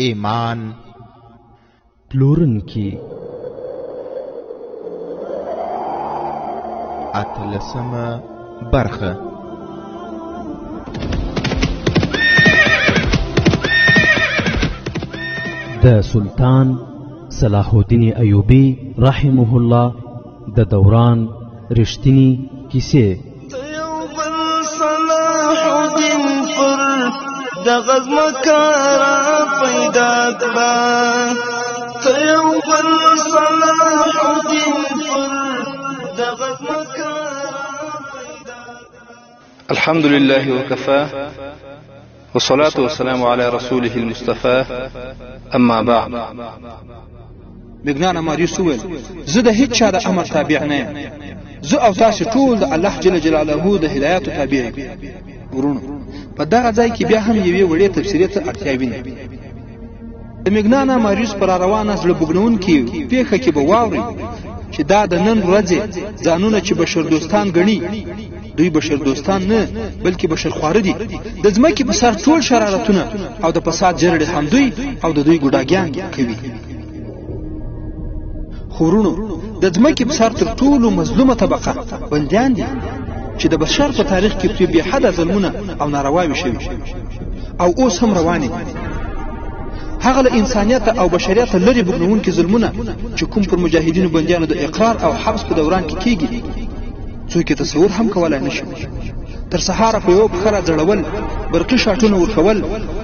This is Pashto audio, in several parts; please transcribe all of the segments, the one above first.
ایمان پلورونکي اتلسمه برخه د سلطان صلاح الدین ایوبی رحمه الله د دوران رښتینی کیسې. صلاح الدین پر د غزمکارا پیدا کړه، ته یو بل صلاح الدین پر د غزمکارا پیدا کړه. الحمد لله وكفى والصلاة والسلام على رسوله المصطفى اما بعد. مګنانه ماریوس وویل زه د هیڅ چا د امر تابع نه یم، زه او تاسو ټول د الله جل جلاله د هدایت تابع یو. ورونو په دغه ځای کې بیا هم یوې وړې تفسیري ته اړتیا ویني. د مګنانه ماریوس پر روانه زړه بوږنونکې پیښه کې به واورئ چې دا د نن ورځې ځانونه چې بشر دوستان ګڼي، دوی بشر دوستان نه بلکې بشر خواره دي. د ځمکې په سر ټول شرارتونه او د فساد جرړې هم دوی او د دوی ګوډاګیان کوي. خورونو د ځمکې په سر تر ټولو مظلومه طبقه بندیان دي چې د بشر په تاریخ کې پرې بې حده ظلمونه او نارواوې شوي او اوس هم روانې دي. هغه له انسانیت او بشریت لرې بوږنونکي ظلمونه چې کوم پر مجاهدینو بندیانو د اقرار او حبس په دوران کې کیږي څوک یې تصور هم کولای نشي. تر سهاره په یو پخره ځړول، برقي شاټونه ورکول،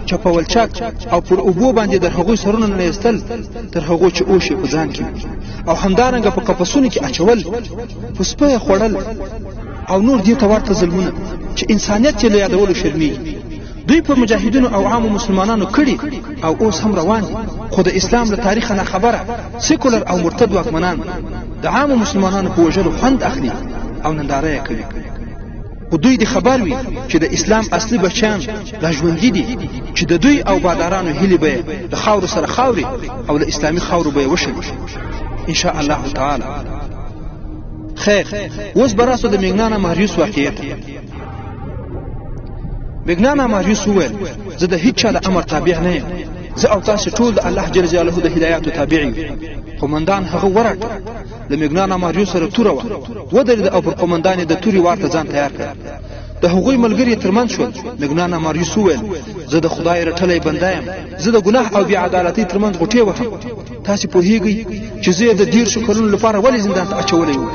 چپول چاک او پر اوبو باندې در هغوی سرونه نه ایستل تر هغو چې اوښ یې په ځان کې او همدارنګه په قفسونو کې اچول، په سپه یې خوړل او نور دې ته ورته ظلمونه چې انسانیت یې له یادولو شرمېږي. دوی په مجاهدینو او عامو مسلمانانو کړي او اوس هم روان دي، خو د اسلام له تاریخه نه خبره سیکولر او مرتد واکمنان د عامو مسلمانانو په وژلو خوند اخلي او ننداره یې کوي. خو دوی د خبر وي چې د اسلام اصلي بچیان لا ژوندي دي، چې د دوی او بادارانو هیلې به د خاورو سره خاوري او د اسلامي خاورو به یې وشي ان شاء الله تعالی. خیر اوس براسو د مګنانه ماریوس واقعیت. مګنانه ماریوس وویل زه د هیڅ چا د امر تابع نه یم، زه او تاسو ټول د الله جل جلاله د هدایت تابع یو. قومندان هغه ورټ د مګنانه ماریوس سره توره وه، ودرېد او پر قومندان د توري وار ته ځان تیار کړ. د هغوی ملګري ترمنځ شول. مګنانه ماریوس وویل زه د خدای رټلی بنده یم، زه د ګناه او بې عدالتۍ ترمنځ غوټې وهم. تاسې پوهیږئ چې زه یې د 13 کلونو لپاره ولې زندان ته اچولی وم.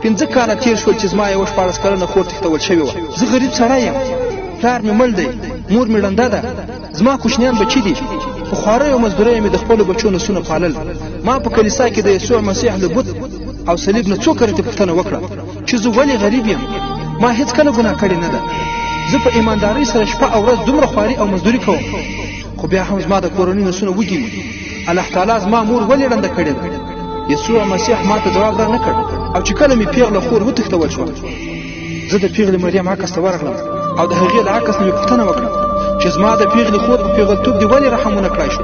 15 کاله تېر شول چې زما یوه 14 کلنه خور تښتول شوې وه. زه غریب سړی یم، پلار مې مړ دی، مور مې ړنده ده، زما کوچنیان بچي دي. په خوارۍ او مزدورۍ مې د خپلو بچو نسونه پالل. ما په کلیسا کې د یسوع مسیح له بت او صلیب نه څو کرتې پوښتنه وکړه چې زه ولې غریب یم. ما هیڅ کله ګناه کړې نه ده. زه په ایماندارۍ سره شپه او ورځ دومره خواري او مزدوري کوم، خو بیا هم زما د کورنۍ نسونه وږي وي. الله تعالی زما مور ولې ړنده کړې ده؟ یسوع مسیح ما ته ځواب را نه کړ. او چې کله مې پیغله خور وتښتول شوه، زه د پیغلې مریم عکس ته ورغلم او د هغې له عکس نه مې پوښتنه وکړه چې زما د پیغلې خور په پیغلتوب دې ولې رحم ونه کړای شو؟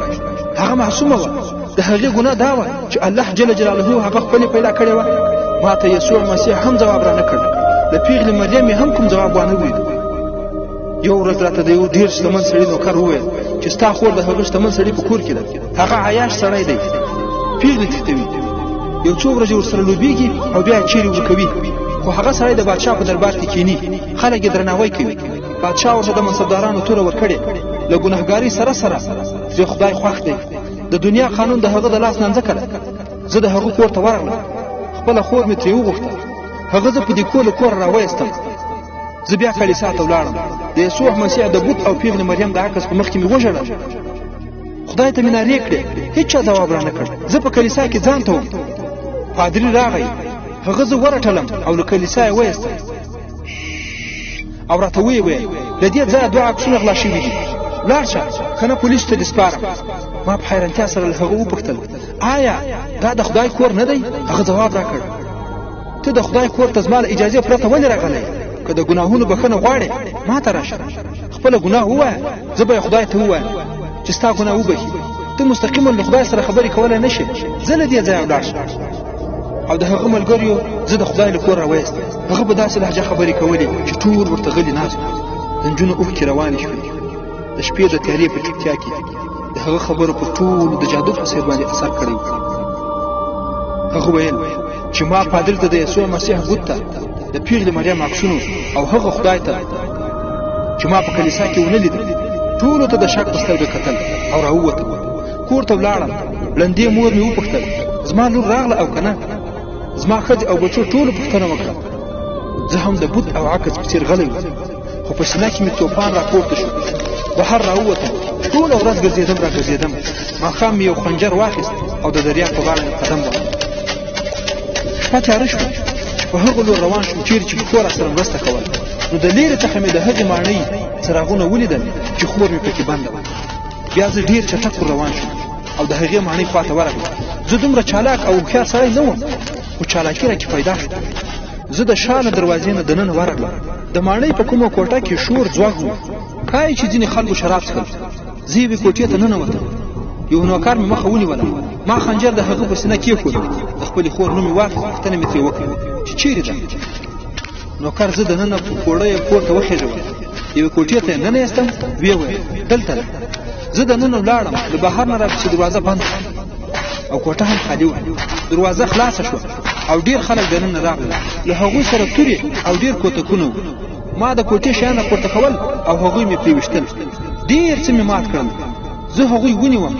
هغه معصومه وه. د هغې ګناه دا وه چې الله جل جلاله هغه خپلې پیدا کړې وه. ما ته یسوع مسیح هم ځواب را نه کړ. د پیغلې مریم یې هم کوم ځواب وانه ورید. یو ورځ راته د یو ډېر شتمن سړي نوکر وویل چې ستا خور د هغه شتمن سړي په کور کې ده، هغه عیاش سړی دی، پیغلې تښتوي، یو څو ورځې ورسره لوبېږي او بیا چیرې ورکوي. خو هغه سړی د بادشاه په دربار کې کینی، خلک یې درناوی کوي. بادشاه ورته د منصبدارانو توره ورکړې. له ګناهګارۍ سره سره ترې خدای خوښ دی. د دنیا قانون د هغه د لاس نانځکه ده. زه د هغه کور ته ورغلم، خپله خور مې ترې وغوښته. هغه زه په دې کور له کوره راویستم. زه بیا کلیسا ته ولاړم. د یسوع مسیح د بت او پیغلې مریم د عکس په مخ کې مې وژړل. خدای ته مې نارې کړې، هیڅ چا ځواب را نه کړ. زه په کلیسا کې ځان ته وم. پادري راغی، هغه زه ورټلم او له کلیسا یې ویستم او راته ویې ویل له دې ځایه 2 عکسونه غلا شوي دي، لاړ شه که نه پولیسو ته دې سپارم. ما په حیرانتیا سره له هغه وپوښتل آیا دا د خدای کور نه دی؟ هغه ځواب راکړ ته د خدای کور ته زما له اجازې پرته ولې راغلی؟ که د ګناهونو بخښنه غواړې ما ته راشه، خپله ګناه ووایه، زه به یې خدای ته ووایم چې ستا ګناه وبخي. ته مستقیما له خدای سره خبرې کولی نه شې. زه له دې ځایه ولاړ شه. او د هغه ملګریو زه د خدای له کور راویست. هغه په داسې لهجه خبرې کولې چې ټول ورته غلي ناست. د نجونو اوښکې روانې شوې. د شپې د تیارې په چوپتیا کې د هغه خبرو په ټولو د جادو په څیر باندې اثر کړی. هغه ویل چې ما پادر ته د یسوع مسیح بوت ته د پیغلې مریم عکسونو او هغه خدای ته چې ما په کلیسا کې ونه لیدل ټولو ته د شک په سترګه کتل او راووتم. کور ته ولاړم. لندې مور مې وپوښتل زما لور راغله او که نه. زما ښځې او بچو ټولو پوښتنه وکړه. زه هم د بوت او عکس په څیر غلی وم، خو په سینه کې مې توپان راپورته شو. بهر راووتم، ټوله ورځ ګرځېدم. ماښام مې یو خنجر واخیست او د دریاب په غاړه مې قدم واخیست. شپه تیاره شوه چې په هغه لور روان شوم چیرې چې خور راسره مرسته کوله. نو د لیرې څخه مې د هغې ماڼۍ څراغونه ولیدل چې خور مې پکې بنده وه. بیا زه ډېر چټک روان شوم او د هغې ماڼۍ خواته ورغلم. زه دومره چالاک او هوښیار سړی نه وم، خو چالاکي راکې پیدا شوه. زه د شا له دروازې نه دننه ورغلم. د ماڼۍ په کومه کوټه کې شور ځواک و، ښایي چې ځینې خلکو شراب څښل. زه یوې کوټې ته ننوتم. یو نوکر مې مخه ونیوله. ما خنجر د هغه په سینه کېښود. د خپلې خور نوم مې واخیست. پوښتنه مې ترې وکړه چې چیرې ده. نوکر زه دننه په کوړه یې پورته وخېژولم. یوې کوټې ته یې ننایستم. ویې ویل دلته ده. زه دننه ولاړم. د بهر نه راپسې دروازه بنده او کوټه هم خالي وه. دروازه خلاصه شوه او ډېر خلک دننه راغلل. له هغوی سره تورې او ډېر کوتکونه وو. ما د کوټې شیان پورته کول او هغوی مې پرې ویشتل. ډېر څه مې مات کړل. زه هغوی ونیوم،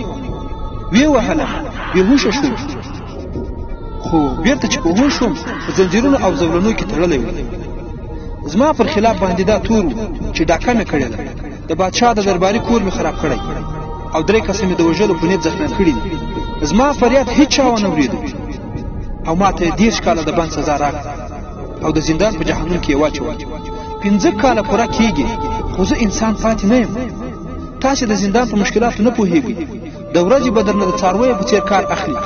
ویې وهلم، بېهوشه شوم. خو بېرته چې په هوښ شوم په زنځیرونو او زولنو کې تړلی وم. زما پر خلاف باندې دا تور و چې ډاکه مې کړې ده. د بادشاه د درباري کور مې خراب کړی او 3 کسه مې د وژلو په نیت زخمیان کړي دي. زما فریاد هیڅ چا ونه اورېده او ما ته 10 کاله د بند سزا راکړه او د زندان په جهنم کې یې واچوه. 15 کاله پوره کېږي خو زه انسان پاتې نه یم. تاسې د زندان په مشکلاتو نه پوهېږئ. د ورځې به درنه د څارویو په څېر کار اخلي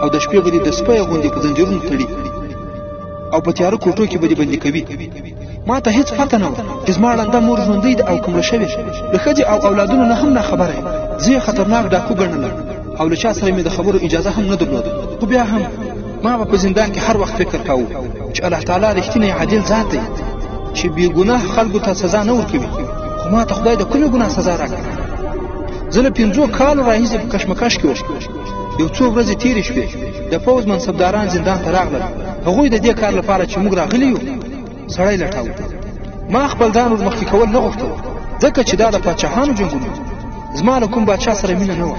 او د شپې به دې د سپیو غوندې په زنجیرونو تړي او په تیاره کوټو کې به دې بندي کوي. ما ته هیڅ پته نه وه چې زما ړنده مور ژوندۍ ده او که مړه شوې. له ښځې او اولادونو نه هم ناخبره یم. زه یې خطرناک ډاکو ګڼله او له چا سره مې د خبرو اجازه هم نه درلوده. خو بیا هم ما به په زندان کې هر وخت فکر کاوه چې الله تعالی رښتینی عادل ذات دی چې بې ګناه خلکو ته سزا نه ورکوي. خو ما ته خدای د کومې ګناه سزا راکړه؟ زه له 5 کالو راهیسې په کشمکش کې وم. یو څو ورځې تېرې شوې. د پوځ منصبداران زندان ته راغلل. هغوی د دې کار لپاره چې موږ راغلي یو سړی لټاوه. ما خپل ځان ور مخکې کول نه غوښتل ځکه چې دا د پاچاهانو جنګونه. زما له کوم بادشاه سره مینه نه وه.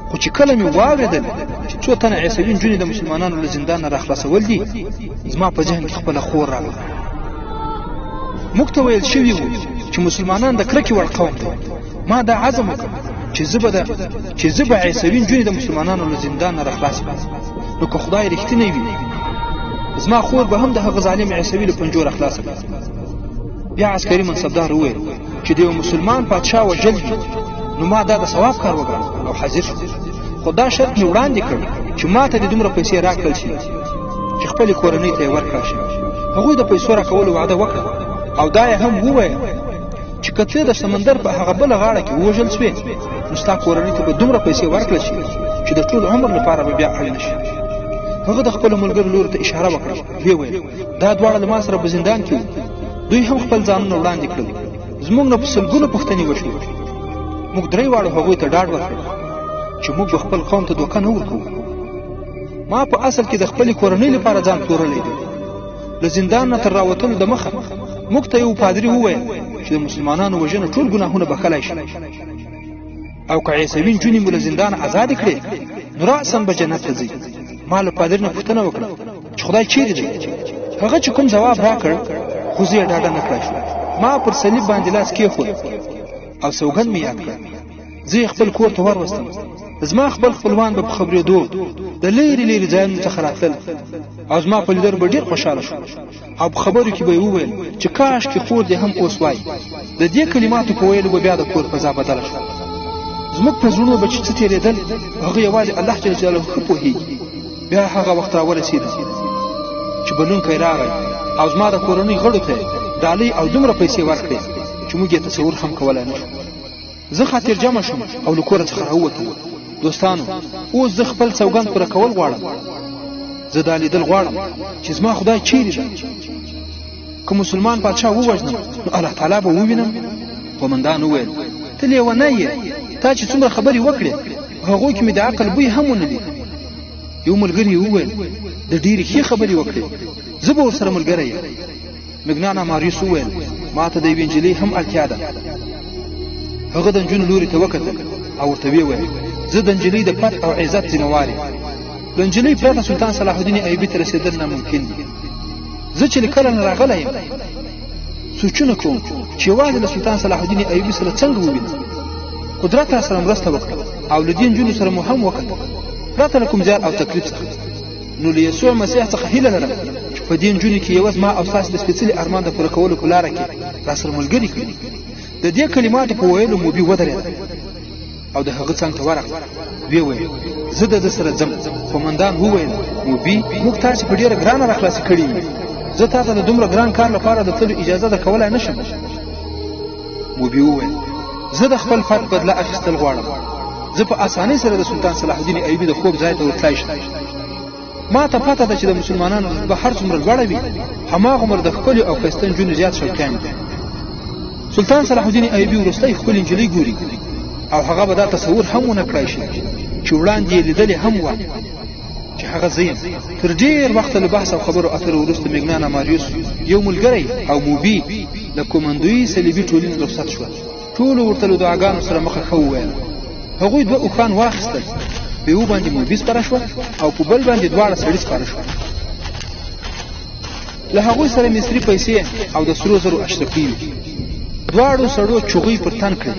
خو چې کله مې واورېدل چې 2 تنه عیسوي نجونې د مسلمانانو له زندان نه راخلاصول دي، زما په ذهن کې خپله خور راغله. موږ ته ویل شوي وو چې مسلمانان د کرکې وړ قوم دی. ما دا عزم وکړ چې زه به عیسوي نجونې د مسلمانانو له زندان نه راخلاص کړم. نو که خدای رښتینی وي زما خور به هم د هغه ظالم عیسوي له پنجو راخلاصه کړم. بیا عسکري منصبدار وویل چې د یو مسلمان پادشاه وژل دي. نو ما دا د ثواب کار وګڼه او حاضر شوم. خو دا شرط مې وړاندې کړ چې ما ته د دومره پیسې راکړل شي چې خپلې کورنۍ ته یې ورکړل شي. هغوی د پیسو راکولو وعده وکړه او دا یې هم وویل چې که ته د سمندر په هغه بله غاړه کې ووژل سوې نو ستا کورنۍ ته به دومره پیسې ورکړل شي چې د ټول عمر لپاره به بیا اړ نه شي. هغه د خپلو ملګرو لورو ته اشاره وکړه. ویې ویل دا دواړه له ما سره په زندان کې وو. دوی هم خپل ځانونه وړاندې کړل. زموږ نه په سلګونو پوښتنې وشوې. موږ 3 واړو هغوی ته ډاډ ورکړ چې موږ به خپل قوم ته دوکه نه ورکوو. ما په اصل کې د خپلې کورنۍ لپاره ځان پلورلی دی. له زندان نه تر راوتلو د مخه موږ ته یو پادري وویل چې د مسلمانانو وژنه ټول ګناهونه بخښلی شي او که عیسوي نجونې مو له زندان ازادې کړې نو راساً به جنت ته ځئ. ما له پادري نه پوښتنه وکړه چې خدای چیرې دی؟ هغه چې کوم ځواب راکړ خو زه یې ډاډه نه کړای شوم. ما پر صلیب باندې لاس کېښود او سوګند مې یاد کړ. زه یې خپل کور ته وروستم. زما خپل خپلوان به په خبرېدو د لرې ځایونو څخه راتلل او زما په لیدلو به ډېر خوشحاله شو او په خبرو کې به یې وویل چې کاشکې خور دې هم اوس وای. د دې کلماتو په ویلو به بیا د کور فضا بدله شوه. زموږ په زړونو به چې څه تېرېدل هغه یوازې الله جل جلاله ښه پوهېږي. بیا هغه وخت راورسېده چې بلونکی راغی او زما د کورنۍ غړو ته ډالۍ او دومره پیسې ورکړې چې موږ یې تصور هم کولی نه شو. زه خاطر جمع شوم او له کوره څخه راووتم. دوستانو اوس زه خپل سوګند پوره کول غواړم. زه دا لیدل غواړم چې زما خدای چیرې ده. که مسلمان پادشاه ووژنم نو الله تعالی به ووینم. قومندان وویل ته لیونی یې، تا چې څومره خبرې وکړې هغوی کې مې د عقل بوی هم ونه لید. یو ملګري وویل د ډېرې ښې خبرې وکړې، زه به ورسره ملګری یم. مګنانا ماریوس وویل ما ته د یوې نجلۍ هم اړتیا ده. هغه د نجونو لوري ته وکتل او ورته ویل زه د نجلۍ د پت او عزت ذمهوار یم. له نجلۍ پرته سلطان صلاح الدین ایوبي ته رسېدل ناممکن دي. زه چې له کله نه راغلی یم سوچونه کوم چې یوازې له سلطان صلاح الدین ایوبي سره څنګه ووینم. قدرت را سره مرسته وکړه او له دې نجونو سره مو هم وکتل پرته له کوم زیار او تکلیف څخه. نو له یسوع مسیح څخه هیله لرم چې په دې نجونو کې یوازې ما او ستاسو د سپېڅلي ارمان د پوره کولو په لاره کې را سره ملګري کړي. د دې کلماتو په ویلو موبي ودرېد او د هغه څنګ ته ورغله. ویې ویل زه د ده سره ځم. قومندان وویل موبي موږ تاسې په ډېره ګرانه راخلاصي کړي یو. زه تا ته د دومره ګران کار لپاره د تلو اجازه درکولی نه شم. موبي وویل زه د خپل فرد بدله اخیستل غواړم. زه په اسانۍ سره د سلطان صلاح الدین ایوبي د خوب ځای ته ورتلی شم. ما ته پته ده چې د مسلمانانو رتبه هر څومره لوړه وي هماغومره د ښکلي او ښایسته نجونو زیات شوقیان دي. سلطان صلاح الدین ایوبي وروستی ښکلې نجلۍ ګوري او هغه به دا تصور هم ونه کړای شي چې وړاندې یې لیدلې هم وه چې هغه زه یم. تر ډېر وخته له بحث او خبرو اترو وروسته مګنانا ماریوس یو ملګری او موبي له کومندوي صلیبي ټولنې رخصت شول. ټولو ورته له دعاګانو سره مخه ښه وویل. هغوی دوه اوښان واخیستل، په یو باندې موبي سپاره شوه او په بل باندې دواړه سړي سپاره شول. له هغوی سره مصري پیسې او د سرو زرو اشرفي وې. دواړو سړو چغۍ پر تن کړې.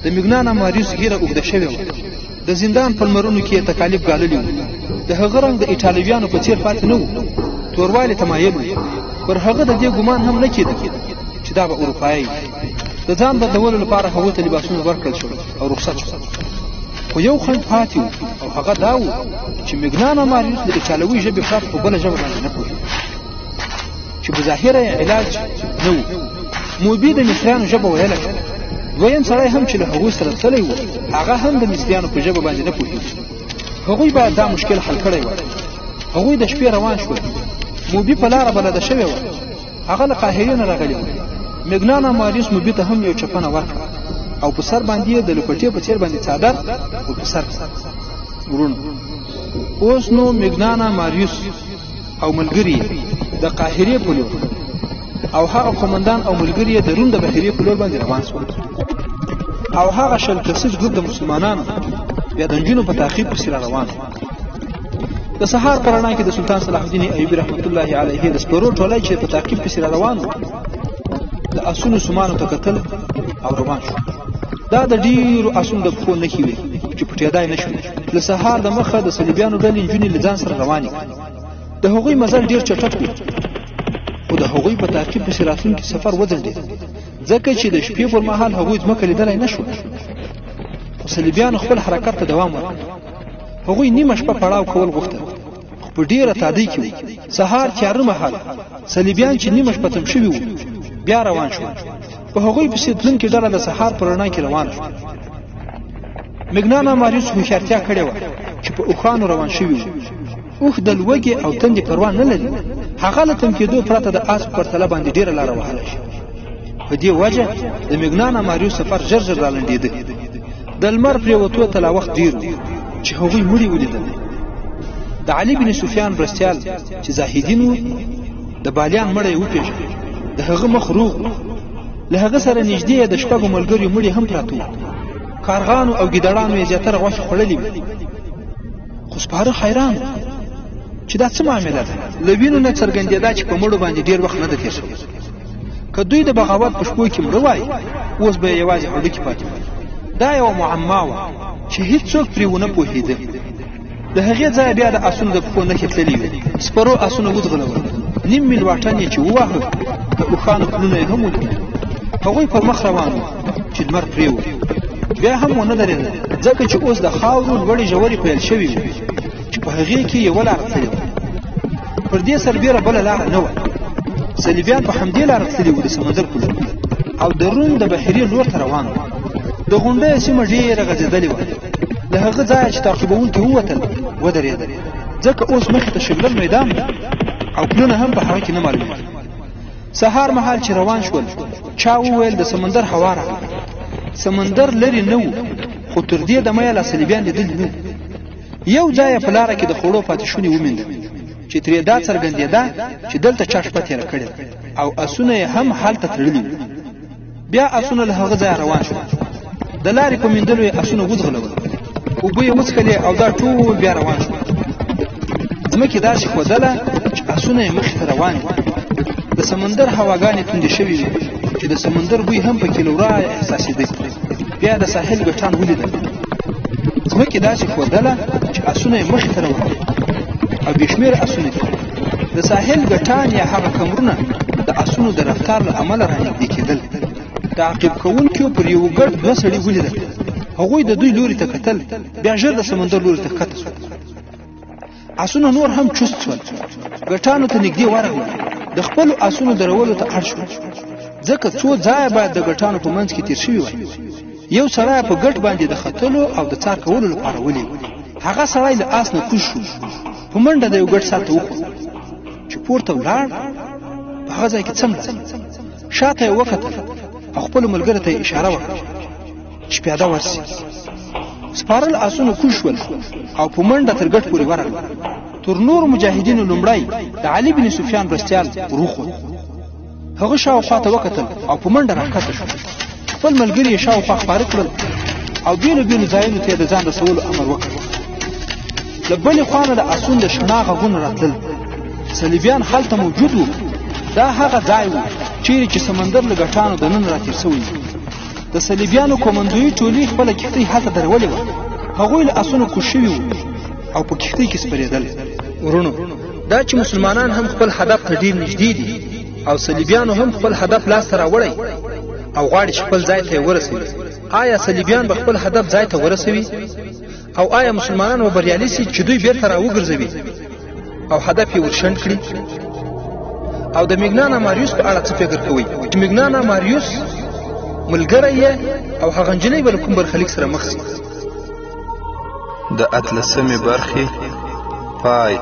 د مګنانا ماریوس ږیره اوږده شوې وه. د زندان په لمرونو کې یې تکالیف ګاللي وو. د هغه رنګ د ایټالویانو په څېر پاتې نه و، توروالي ته مایل و. پر هغه د دې ګمان هم نه کېده چې دا به اروپایي وي. د ځان بدلولو لپاره هغوی ته لباسونه ورکړل شول او رخصت شول. خو یو خنډ پاتې و او هغه دا و چې مګنانا ماریوس د ایټالوي ژبې پرته په بله ژبه باندې نه پوهېده چې بظاهره یې علاج نه و. موبي د مصریانو ژبه ویله. دویم سړی هم چې له هغوی سره تللی و هغه هم د مصریانو په ژبه باندې نه پوهېده. هغوی باید دا مشکل حل کړی وای. هغوی د شپې روان شول. موبي په لاره بلده شوې وه. هغه له قاهرې نه راغلی و. مګنانا ماریوس موبي ته هم یو چپنه ورکړه او په سر باندې یې د لپټې په څېر باندې څادر ور په سر ورونو. اوس نو مګنانا ماریوس او ملګري د قاهرې په لور او هغه قومندان او ملګري یې د روم د بحیرې په لور باندې روان شول. او هغه شل کسیز ګروپ د مسلمانانو بیا د نجونو په تعقیب پسې را روان و. د سهار په رڼا کې د سلطان صلاح الدین ایوبي رحمت الله علیه د سپرو ټولی چې په تعقیب پسې را روان و د اسونو سمانو ته کتل او روان شو. دا د ډېرو اسونو د پښو نښې وې چې پټېدای نه شول. له سهار د مخه د صلیبیانو ډلې نجونې له ځان سره روانې وې. د هغوی مزل ډېر چټک و خو د هغوی په تعقیب پسې راتلونکي سفر وځنډېد ځکه چې د شپې پر مهال هغوی ځمکه لیدلی نه شول. خو صلیبیانو خپل حرکت ته دوام ورکړ. هغوی نیمه شپه پړاو کول غوښتل خو په ډېره تادۍ کې وو. سهار تیاره مهال صلیبیان چې نیمه شپه تم شوي وو بیا روان شول. په هغوی پسې تلونکې ډله د سهار په رڼا کې روانه شوه. مګنانا ماریوس هوښیارتیا کړې وه چې په اوښانو روان شوي وو. اوښ د لوږې او تندې پروا نه لري. هغه له تم کېدو پرته د آس په پرتله باندې ډېره لاره وهلی شي. په دې وجه د مګنانا ماریوس سفر ژر ژر رالنډېده. د لمر پرېوتو ته لا وخت ډېر و چې هغوی مړي ولیدل. د علي بن سفیان برستیال چې زاهدین و د بالیان مړی یې وپېژند. د هغه مخ روغ و. له هغه سره نږدې د شپږو ملګریو مړي هم پراته وو. کارغانو او ګیدړانو یې زیاتره غوښې خوړلې وې. خو سپاره حیران و چې دا څه معامله ده. له وینو نه څرګندېده چې په مړو باندې ډېر وخت نه ده تېر شوی. که دوی د بغاوت په شپو کې مړه وای اوس به یې یوازې هډوکي پاتې وای. دا یوه معما وه چې هېڅوک پرې ونه پوهېده. د هغې ځایه بیا د اسونو د پښو نښې تللې وې. سپرو اسونه وځغلول. نیم میل واټن یې چې وواهه د اوښانو پلونه یې هم ولیدل. هغوی پر مخ روان وو چې لمر پرېوت. بیا هم ونه درېدل ځکه چې اوس د خاورو لوړې ژورې پیل شوې وې چې په هغې کې یوه لاره تللې وه. پر دې سربېره بله لاره نه وه. صلیبیان په همدې لاره تللي وو د سمندر په لور او د روم د بحیرې لور ته روان وو. د غونډیو سیمه ډېره غځېدلې وه. له هغه ځایه چې تعقیبوونکي ووتل ودرېدل ځکه اوس مخې ته شګلن میدان او پلونه هم په هغه کې نه معلومېدل. سهار مهال چې روان شول چا وویل د سمندر هوا راغله. سمندر لرې نه و خو تر دې دمه یې لا صلیبیان لیدلي نه یو ځای په لاره کې د خوړو پاتې شونې ومینده چې ترې دا څرګندېده چې دلته چا شپه تېره کړې او اسونه یې هم هلته تړلي بیا اسونه له هغه ځایه روان شول د لارې په میندلو یې اسونه وځغلول اوبه یې وڅښلې او دا ټول بیا روان شول ځمکې داسې ښودله چې اسونه یې مخې ته روان وي د سمندر هواګانې توندې شوې وي چې د سمندر بوی هم پکې له ورایه احساسېده بیا د ساحل ګټان ولیدل ځمکې داسې ښودله چې اسونه یې مخې ته روان او بې شمېره اسونه دي د ساحل ګټان یا هغه کمرونه د اسونو د رفتار له امله رانږدې کېدل تعقیب کوونکو پر یو ګډ دوه سړي ولیدل هغوی د دوی لوري ته کتل بیا ژر د سمندر لوري ته ښکته شول اسونه نور هم چست شول ګټانو ته نږدې ورغلل د خپلو اسونو درولو ته اړ شول ځکه څو ځایه باید د ګټانو په منځ کې تیر شوي وای یو سړی په ګټ باندې د ختلو او د څار کولو لپاره ولې هغه سړی له آس نه کوز شو په منډه د یو ګټ سر ته وخوت چې پورته ولاړ په هغه ځای کې څملاست شاته یې وکتل او خپلو ملګرو ته یې اشاره وکړه چې پیاده ورسي سپارل آسونه کوز شول او په منډه تر ګټ پورې ورغلل تر نورو مجاهدینو لومړی د علي بن سفیان مرستیال وروخوت هغه شاوخوا ته وکتل او په منډه راښکته شو خپل ملګري یې شاوخوا خپاره کړل او بېلو بېلو ځایونو ته یې د ځان رسولو امر وکړ له بلې خوا نه د اسونو د شڼا غږونه راتلل صلیبیان هلته موجود وو دا هغه ځای و چیرې چې سمندر له ګټانو دننه راتېر سوی د صلیبیانو کومندویي ټولۍ خپله کښتۍ هلته درولې وه هغوی له اسونو کوز شوي وو او په کښتۍ کې سپرېدل ورونو دا چې مسلمانان هم خپل هدف ته ډېر نږدې دي او صلیبیانو هم خپل هدف لاسته راوړی او غواړي چې خپل ځای ته یې ورسوي آیا صلیبیان به خپل هدف ځای ته ورسوي او آیا مسلمانان به بریالي سي چې دوی بیرته راوګرځوي او هدف یې ورشنډ کړي او د میګنانا ماریوس په اړه څه فکر کوئ چې میګنانا ماریوس ملګری یې او هغه نجلۍ به له کوم برخلیک سره مخ سي د اتلسمې برخې پای